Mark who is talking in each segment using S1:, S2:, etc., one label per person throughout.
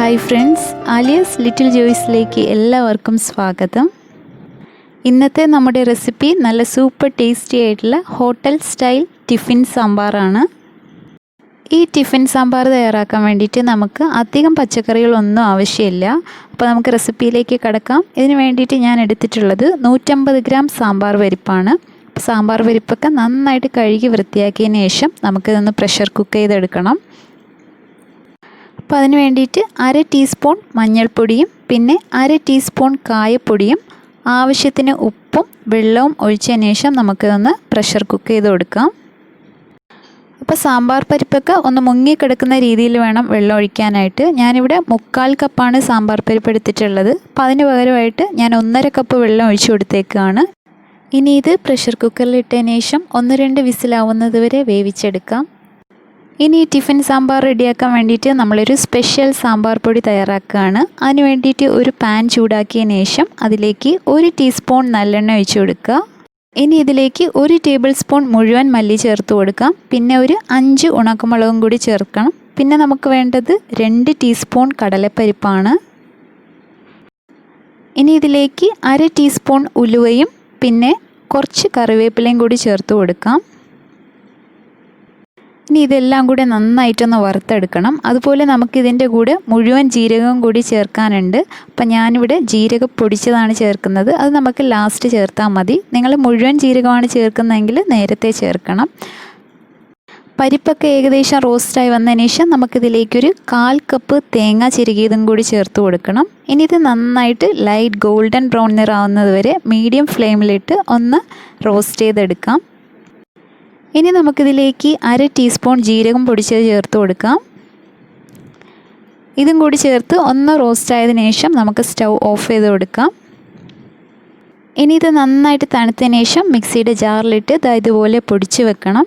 S1: Hi friends, Aaliya's little ജോയ്സിലേക്ക് എല്ലാവർക്കും സ്വാഗതം. ഇന്നത്തെ നമ്മുടെ റെസിപ്പി നല്ല സൂപ്പർ ടേസ്റ്റി ആയിട്ടുള്ള ഹോട്ടൽ സ്റ്റൈൽ ടിഫിൻ സാമ്പാറാണ്. ഈ ടിഫിൻ സാമ്പാർ തയ്യാറാക്കാൻ വേണ്ടിയിട്ട് നമുക്ക് അധികം പച്ചക്കറികളൊന്നും ആവശ്യമില്ല. അപ്പോൾ നമുക്ക് റെസിപ്പിയിലേക്ക് കടക്കാം. ഇതിന് വേണ്ടിയിട്ട് ഞാൻ എടുത്തിട്ടുള്ളത് 150 ഗ്രാം സാമ്പാർ പരിപ്പാണ്. സാമ്പാർ പരിപ്പൊക്കെ നന്നായിട്ട് കഴുകി വൃത്തിയാക്കിയതിന് ശേഷം നമുക്കിതൊന്ന് പ്രഷർ കുക്ക് ചെയ്തെടുക്കണം. അപ്പോൾ അതിന് വേണ്ടിയിട്ട് 1/2 ടീസ്പൂൺ മഞ്ഞൾപ്പൊടിയും പിന്നെ 1/2 ടീസ്പൂൺ കായപ്പൊടിയും ആവശ്യത്തിന് ഉപ്പും വെള്ളവും ഒഴിച്ചതിന് ശേഷം നമുക്കിതൊന്ന് പ്രഷർ കുക്ക് ചെയ്ത് കൊടുക്കാം. അപ്പോൾ സാമ്പാർ പരിപ്പൊക്കെ ഒന്ന് മുങ്ങിക്കിടക്കുന്ന രീതിയിൽ വേണം വെള്ളം ഒഴിക്കാനായിട്ട്. ഞാനിവിടെ 1/4 കപ്പാണ് സാമ്പാർ പരിപ്പ് എടുത്തിട്ടുള്ളത്. അപ്പോൾ അതിന് പകരമായിട്ട് ഞാൻ 1.5 കപ്പ് വെള്ളം ഒഴിച്ചു കൊടുത്തേക്കാണ്. ഇനി ഇത് പ്രഷർ കുക്കറിൽ ഇട്ടതിന് ശേഷം 1-2 വിസിലാവുന്നത് വരെ വേവിച്ചെടുക്കാം. ഇനി ടിഫിൻ സാമ്പാർ റെഡിയാക്കാൻ വേണ്ടിയിട്ട് നമ്മളൊരു സ്പെഷ്യൽ സാമ്പാർ പൊടി തയ്യാറാക്കുകയാണ്. അതിന് വേണ്ടിയിട്ട് ഒരു പാൻ ചൂടാക്കിയതിന് ശേഷം അതിലേക്ക് 1 ടീസ്പൂൺ നല്ലെണ്ണ ഒഴിച്ചു കൊടുക്കുക. ഇനി ഇതിലേക്ക് 1 ടേബിൾ സ്പൂൺ മുഴുവൻ മല്ലി ചേർത്ത് കൊടുക്കാം. പിന്നെ ഒരു 5 ഉണക്കമുളകും കൂടി ചേർക്കണം. പിന്നെ നമുക്ക് വേണ്ടത് 2 ടീസ്പൂൺ കടലപ്പരിപ്പാണ്. ഇനി ഇതിലേക്ക് 1/2 ടീസ്പൂൺ ഉലുവയും പിന്നെ കുറച്ച് കറിവേപ്പിലയും കൂടി ചേർത്ത് കൊടുക്കാം. ഇനി ഇതെല്ലാം കൂടെ നന്നായിട്ടൊന്ന് വറുത്തെടുക്കണം. അതുപോലെ നമുക്കിതിൻ്റെ കൂടെ മുഴുവൻ ജീരകവും കൂടി ചേർക്കാനുണ്ട്. അപ്പം ഞാനിവിടെ ജീരകം പൊടിച്ചതാണ് ചേർക്കുന്നത്. അത് നമുക്ക് ലാസ്റ്റ് ചേർത്താൽ മതി. നിങ്ങൾ മുഴുവൻ ജീരകമാണ് ചേർക്കുന്നതെങ്കിൽ നേരത്തെ ചേർക്കണം. പരിപ്പൊക്കെ ഏകദേശം റോസ്റ്റായി വന്നതിന് ശേഷം നമുക്കിതിലേക്കൊരു 1/4 കപ്പ് തേങ്ങ ചിരകിയതും കൂടി ചേർത്ത് കൊടുക്കണം. ഇനി ഇത് നന്നായിട്ട് ലൈറ്റ് ഗോൾഡൻ ബ്രൗൺ നിറാവുന്നത് വരെ മീഡിയം ഫ്ലെയിമിലിട്ട് ഒന്ന് റോസ്റ്റ് ചെയ്തെടുക്കാം. ഇനി നമുക്കിതിലേക്ക് 1/2 ടീസ്പൂൺ ജീരകം പൊടിച്ചത് ചേർത്ത് കൊടുക്കാം. ഇതും കൂടി ചേർത്ത് ഒന്ന് റോസ്റ്റ് ആയതിനു ശേഷം നമുക്ക് സ്റ്റൗ ഓഫ് ചെയ്ത് കൊടുക്കാം. ഇനി ഇത് നന്നായിട്ട് തണുത്തതിന് ശേഷം മിക്സിയുടെ ജാറിലിട്ട് ഇതുപോലെ പൊടിച്ച് വെക്കണം.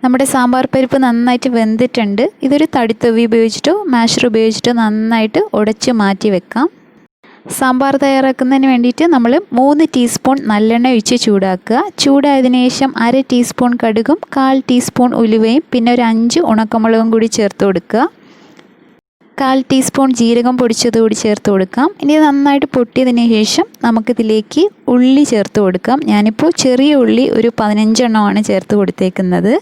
S1: നമ്മുടെ സാമ്പാർ പരിപ്പ് നന്നായിട്ട് വെന്തിട്ടുണ്ട്. ഇതൊരു തടിത്തവി ഉപയോഗിച്ചിട്ടോ മാഷർ ഉപയോഗിച്ചിട്ടോ നന്നായിട്ട് ഉടച്ച് മാറ്റി വെക്കാം. സാമ്പാർ തയ്യാറാക്കുന്നതിന് വേണ്ടിയിട്ട് നമ്മൾ 3 ടീസ്പൂൺ നല്ലെണ്ണ ഒഴിച്ച് ചൂടാക്കുക. ചൂടായതിനു ശേഷം 1/2 ടീസ്പൂൺ കടുകും 1/4 ടീസ്പൂൺ ഉലുവയും പിന്നെ ഒരു 5 ഉണക്കമുളകും കൂടി ചേർത്ത് കൊടുക്കുക. 1/4 ടീസ്പൂൺ ജീരകം പൊടിച്ചത് കൂടി ചേർത്ത് കൊടുക്കാം. ഇനി നന്നായിട്ട് പൊട്ടിയതിന് ശേഷം നമുക്കിതിലേക്ക് ഉള്ളി ചേർത്ത് കൊടുക്കാം. ഞാനിപ്പോൾ ചെറിയ ഉള്ളി ഒരു 15 എണ്ണമാണ് ചേർത്ത് കൊടുത്തേക്കുന്നത്.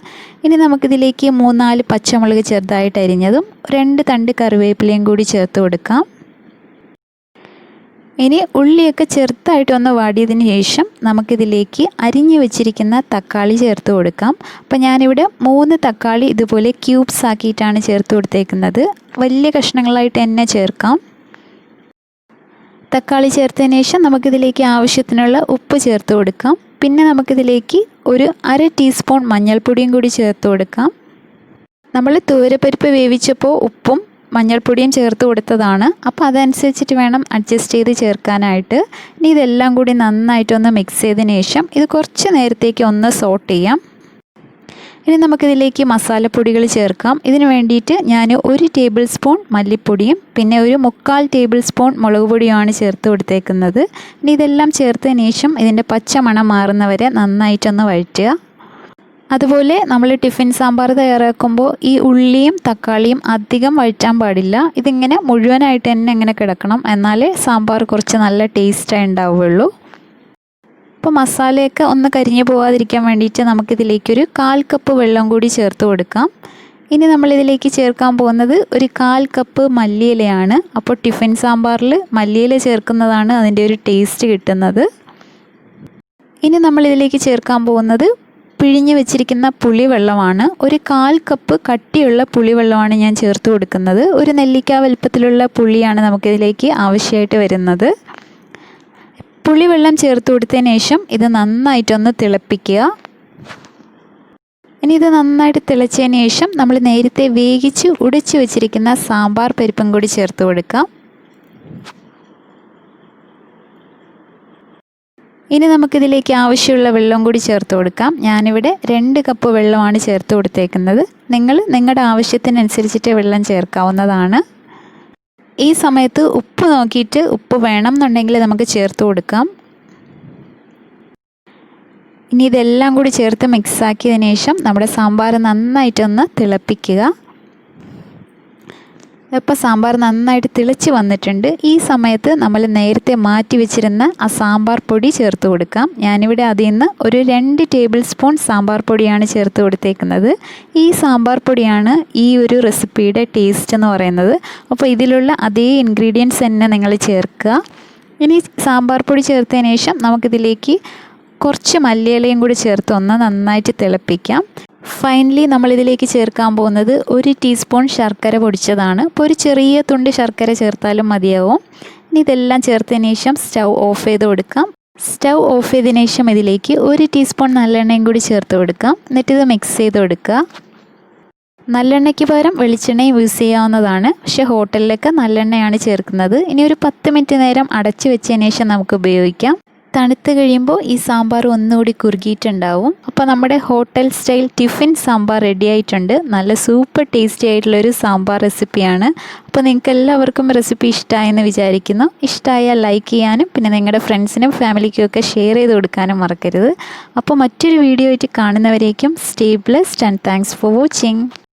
S1: ഇനി നമുക്കിതിലേക്ക് 3-4 പച്ചമുളക് ചെറുതായിട്ട് അരിഞ്ഞതും 2 തണ്ട് കറിവേപ്പിലയും കൂടി ചേർത്ത് കൊടുക്കാം. ഇനി ഉള്ളിയൊക്കെ ചെറുതായിട്ടൊന്ന് വാടിയതിന് ശേഷം നമുക്കിതിലേക്ക് അരിഞ്ഞു വെച്ചിരിക്കുന്ന തക്കാളി ചേർത്ത് കൊടുക്കാം. അപ്പോൾ ഞാനിവിടെ 3 തക്കാളി ഇതുപോലെ ക്യൂബ്സ് ആക്കിയിട്ടാണ് ചേർത്ത് കൊടുത്തേക്കുന്നത്. വലിയ കഷ്ണങ്ങളായിട്ട് തന്നെ ചേർക്കാം. തക്കാളി ചേർത്തതിന് ശേഷം നമുക്കിതിലേക്ക് ആവശ്യത്തിനുള്ള ഉപ്പ് ചേർത്ത് കൊടുക്കാം. പിന്നെ നമുക്കിതിലേക്ക് ഒരു 1/2 ടീസ്പൂൺ മഞ്ഞൾപ്പൊടിയും കൂടി ചേർത്ത് കൊടുക്കാം. നമ്മൾ തുവരപ്പരിപ്പ് വേവിച്ചപ്പോൾ ഉപ്പും മഞ്ഞൾപ്പൊടിയും ചേർത്ത് കൊടുത്തതാണ്. അപ്പോൾ അതനുസരിച്ചിട്ട് വേണം അഡ്ജസ്റ്റ് ചെയ്ത് ചേർക്കാനായിട്ട്. ഇനി ഇതെല്ലാം കൂടി നന്നായിട്ടൊന്ന് മിക്സ് ചെയ്തതിന് ശേഷം ഇത് കുറച്ച് നേരത്തേക്ക് ഒന്ന് സോട്ട് ചെയ്യാം. ഇനി നമുക്കിതിലേക്ക് മസാലപ്പൊടികൾ ചേർക്കാം. ഇതിന് വേണ്ടിയിട്ട് ഞാൻ 1 ടേബിൾ സ്പൂൺ മല്ലിപ്പൊടിയും പിന്നെ ഒരു 1/4 ടേബിൾ സ്പൂൺ മുളക് പൊടിയുമാണ് ചേർത്ത് കൊടുത്തേക്കുന്നത്. ഇനി ഇതെല്ലാം ചേർത്തതിന് ശേഷം ഇതിൻ്റെ പച്ചമണം മാറുന്നവരെ നന്നായിട്ടൊന്ന് വഴറ്റുക. അതുപോലെ നമ്മൾ ടിഫിൻ സാമ്പാർ തയ്യാറാക്കുമ്പോൾ ഈ ഉള്ളിയും തക്കാളിയും അധികം വഴറ്റാൻ പാടില്ല. ഇതിങ്ങനെ മുഴുവനായിട്ട് തന്നെ ഇങ്ങനെ കിടക്കണം. എന്നാലേ സാമ്പാർ കുറച്ച് നല്ല ടേസ്റ്റായി ഉണ്ടാവുകയുള്ളൂ. അപ്പോൾ മസാലയൊക്കെ ഒന്ന് കരിഞ്ഞു പോകാതിരിക്കാൻ വേണ്ടിയിട്ട് നമുക്കിതിലേക്കൊരു 1/4 കപ്പ് വെള്ളം കൂടി ചേർത്ത് കൊടുക്കാം. ഇനി നമ്മളിതിലേക്ക് ചേർക്കാൻ പോകുന്നത് ഒരു 1/4 കപ്പ് മല്ലിയിലയാണ്. അപ്പോൾ ടിഫിൻ സാമ്പാറിൽ മല്ലിയില ചേർക്കുന്നതാണ് അതിൻ്റെ ഒരു ടേസ്റ്റ് കിട്ടുന്നത്. ഇനി നമ്മളിതിലേക്ക് ചേർക്കാൻ പോകുന്നത് പിഴിഞ്ഞ് വെച്ചിരിക്കുന്ന പുളിവെള്ളമാണ്. ഒരു 1/4 കപ്പ് കട്ടിയുള്ള പുളിവെള്ളമാണ് ഞാൻ ചേർത്ത് കൊടുക്കുന്നത്. ഒരു നെല്ലിക്ക വലുപ്പത്തിലുള്ള പുളിയാണ് നമുക്കിതിലേക്ക് ആവശ്യമായിട്ട് വരുന്നത്. പുളിവെള്ളം ചേർത്ത് കൊടുത്തതിന് ശേഷം ഇത് നന്നായിട്ടൊന്ന് തിളപ്പിക്കുക. ഇനി ഇത് നന്നായിട്ട് തിളച്ചതിന് ശേഷം നമ്മൾ നേരത്തെ വേവിച്ച് ഉടച്ച് വെച്ചിരിക്കുന്ന സാമ്പാർ പരിപ്പും കൂടി ചേർത്ത് കൊടുക്കാം. ഇനി നമുക്കിതിലേക്ക് ആവശ്യമുള്ള വെള്ളം കൂടി ചേർത്ത് കൊടുക്കാം. ഞാനിവിടെ 2 കപ്പ് വെള്ളമാണ് ചേർത്ത് കൊടുത്തേക്കുന്നത്. നിങ്ങൾ നിങ്ങളുടെ ആവശ്യത്തിനനുസരിച്ചിട്ട് വെള്ളം ചേർക്കാവുന്നതാണ്. ഈ സമയത്ത് ഉപ്പ് നോക്കിയിട്ട് ഉപ്പ് വേണം എന്നുണ്ടെങ്കിൽ നമുക്ക് ചേർത്ത് കൊടുക്കാം. ഇനി ഇതെല്ലാം കൂടി ചേർത്ത് മിക്സാക്കിയതിന് ശേഷം നമ്മുടെ സാമ്പാർ നന്നായിട്ടൊന്ന് തിളപ്പിക്കുക. ഇപ്പോൾ സാമ്പാർ നന്നായിട്ട് തിളച്ച് വന്നിട്ടുണ്ട്. ഈ സമയത്ത് നമ്മൾ നേരത്തെ മാറ്റി വെച്ചിരുന്ന ആ സാമ്പാർ പൊടി ചേർത്ത് കൊടുക്കാം. ഞാനിവിടെ അതിൽ നിന്ന് ഒരു 2 ടേബിൾ സ്പൂൺ സാമ്പാർ പൊടിയാണ് ചേർത്ത് കൊടുത്തേക്കുന്നത്. ഈ സാമ്പാർ പൊടിയാണ് ഈ ഒരു റെസിപ്പിയുടെ ടേസ്റ്റ് എന്ന് പറയുന്നത്. അപ്പോൾ ഇതിലുള്ള അതേ ഇൻഗ്രീഡിയൻസ് തന്നെ നിങ്ങൾ ചേർക്കുക. ഇനി സാമ്പാർ പൊടി ചേർത്തതിന് ശേഷം നമുക്കിതിലേക്ക് കുറച്ച് മല്ലിയിലയും കൂടി ചേർത്ത് ഒന്ന് നന്നായിട്ട് തിളപ്പിക്കാം. ഫൈനലി നമ്മളിതിലേക്ക് ചേർക്കാൻ പോകുന്നത് 1 ടീസ്പൂൺ ശർക്കര പൊടിച്ചതാണ്. അപ്പോൾ ഒരു ചെറിയ തുണ്ട് ശർക്കര ചേർത്താലും മതിയാവും. ഇനി ഇതെല്ലാം ചേർത്തതിന് ശേഷം സ്റ്റൗ ഓഫ് ചെയ്ത് കൊടുക്കാം. സ്റ്റൗ ഓഫ് ചെയ്തതിന് ശേഷം ഇതിലേക്ക് 1 ടീസ്പൂൺ നല്ലെണ്ണയും കൂടി ചേർത്ത് കൊടുക്കാം. എന്നിട്ടിത് മിക്സ് ചെയ്ത് കൊടുക്കുക. നല്ലെണ്ണയ്ക്ക് പകരം വെളിച്ചെണ്ണയും യൂസ് ചെയ്യാവുന്നതാണ്. പക്ഷേ ഹോട്ടലിലൊക്കെ നല്ലെണ്ണയാണ് ചേർക്കുന്നത്. ഇനി ഒരു 10 മിനിറ്റ് നേരം അടച്ചു വെച്ചതിന് ശേഷം നമുക്ക് ഉപയോഗിക്കാം. തണുത്ത് കഴിയുമ്പോൾ ഈ സാമ്പാർ ഒന്നുകൂടി കുറുകിയിട്ടുണ്ടാവും. അപ്പോൾ നമ്മുടെ hotel style tiffin sambar ready ആയിട്ടുണ്ട്. നല്ല സൂപ്പർ ടേസ്റ്റി ആയിട്ടുള്ളൊരു സാമ്പാർ റെസിപ്പിയാണ്. അപ്പോൾ നിങ്ങൾക്ക് എല്ലാവർക്കും റെസിപ്പി ഇഷ്ടമായെന്ന് വിചാരിക്കുന്നു. ഇഷ്ടമായാൽ ലൈക്ക് ചെയ്യാനും പിന്നെ നിങ്ങളുടെ ഫ്രണ്ട്സിനും ഫാമിലിക്കും ഒക്കെ ഷെയർ ചെയ്ത് കൊടുക്കാനും മറക്കരുത്. അപ്പോൾ മറ്റൊരു വീഡിയോ ആയിട്ട് കാണുന്നവരേക്കും stay blessed and thanks for watching.